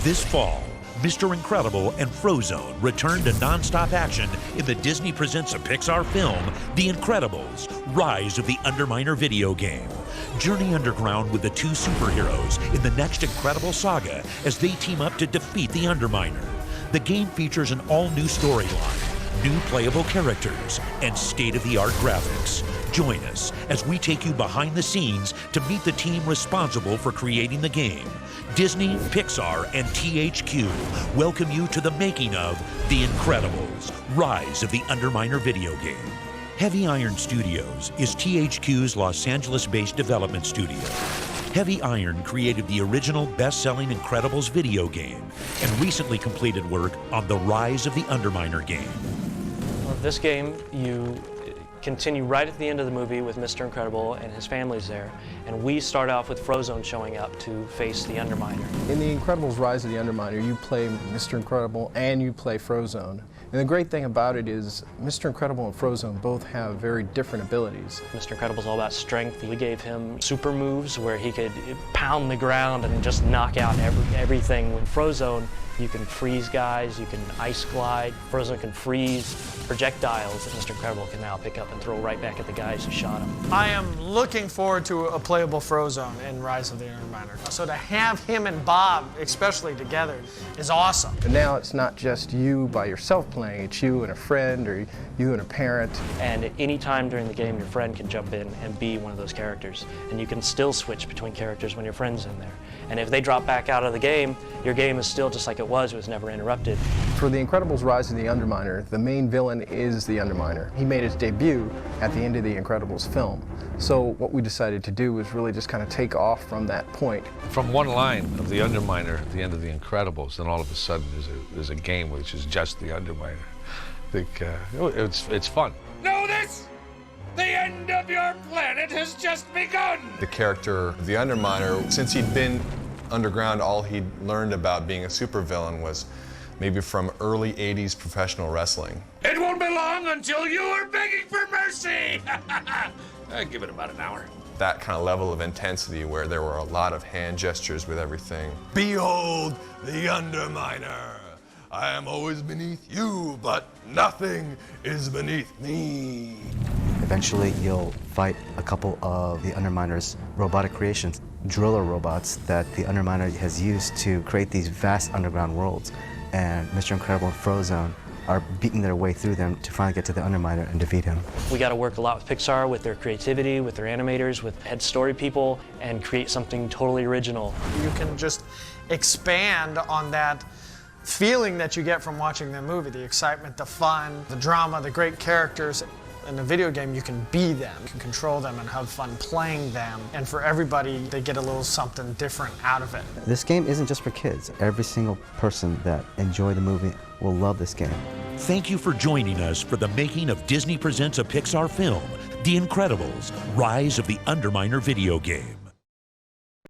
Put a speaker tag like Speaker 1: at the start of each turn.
Speaker 1: This fall, Mr. Incredible and Frozone return to non-stop action in the Disney Presents a Pixar film, The Incredibles, Rise of the Underminer video game. Journey underground with the two superheroes in the next incredible saga as they team up to defeat the Underminer. The game features an all-new storyline, new playable characters, and state-of-the-art graphics. Join us as we take you behind the scenes to meet the team responsible for creating the game. Disney, Pixar, and THQ welcome you to the making of The Incredibles, Rise of the Underminer video game. Heavy Iron Studios is THQ's Los Angeles-based development studio. Heavy Iron created the original best-selling Incredibles video game and recently completed work on the Rise of the Underminer game.
Speaker 2: Well, this game, you continue right at the end of the movie with Mr. Incredible and his family's there, and we start off with Frozone showing up to face the Underminer.
Speaker 3: In The Incredibles Rise of the Underminer, you play Mr. Incredible and you play Frozone. And the great thing about it is Mr. Incredible and Frozone both have very different abilities.
Speaker 2: Mr. Incredible's all about strength. We gave him super moves where he could pound the ground and just knock out everything. With Frozone, you can freeze guys, you can ice glide. Frozone can freeze projectiles that Mr. Incredible can now pick up and throw right back at the guys who shot him.
Speaker 4: I am looking forward to a playable Frozone in Rise of the Underminer. So to have him and Bob, especially together, is awesome.
Speaker 3: And now it's not just you by yourself playing, it's you and a friend or you and a parent.
Speaker 2: And at any time during the game, your friend can jump in and be one of those characters. And you can still switch between characters when your friend's in there. And if they drop back out of the game, your game is still just like it was never interrupted.
Speaker 3: For The Incredibles Rise of the Underminer, the main villain is the Underminer. He made his debut at the end of the Incredibles film. So what we decided to do was really just kind of take off from that point.
Speaker 5: From one line of the Underminer at the end of the Incredibles, then all of a sudden there's a game which is just the Underminer. I think it's fun.
Speaker 6: Know this? The end of your planet has just begun!
Speaker 7: The character of the Underminer, since he'd been underground, all he'd learned about being a supervillain was maybe from early 80s professional wrestling.
Speaker 6: It won't be long until you are begging for mercy! I'd give it about an hour.
Speaker 7: That kind of level of intensity where there were a lot of hand gestures with everything. Behold the Underminer! I am always beneath you, but nothing is beneath me.
Speaker 8: Eventually, you'll fight a couple of the Underminer's robotic creations, driller robots that the Underminer has used to create these vast underground worlds. And Mr. Incredible and Frozone are beating their way through them to finally get to the Underminer and defeat him.
Speaker 2: We got to work a lot with Pixar, with their creativity, with their animators, with head story people, and create something totally original.
Speaker 4: You can just expand on that feeling that you get from watching the movie, the excitement, the fun, the drama, the great characters. In the video game, you can be them, you can control them and have fun playing them. And for everybody, they get a little something different out of it.
Speaker 8: This game isn't just for kids. Every single person that enjoyed the movie will love this game.
Speaker 1: Thank you for joining us for the making of Disney Presents a Pixar film, The Incredibles, Rise of the Underminer video game.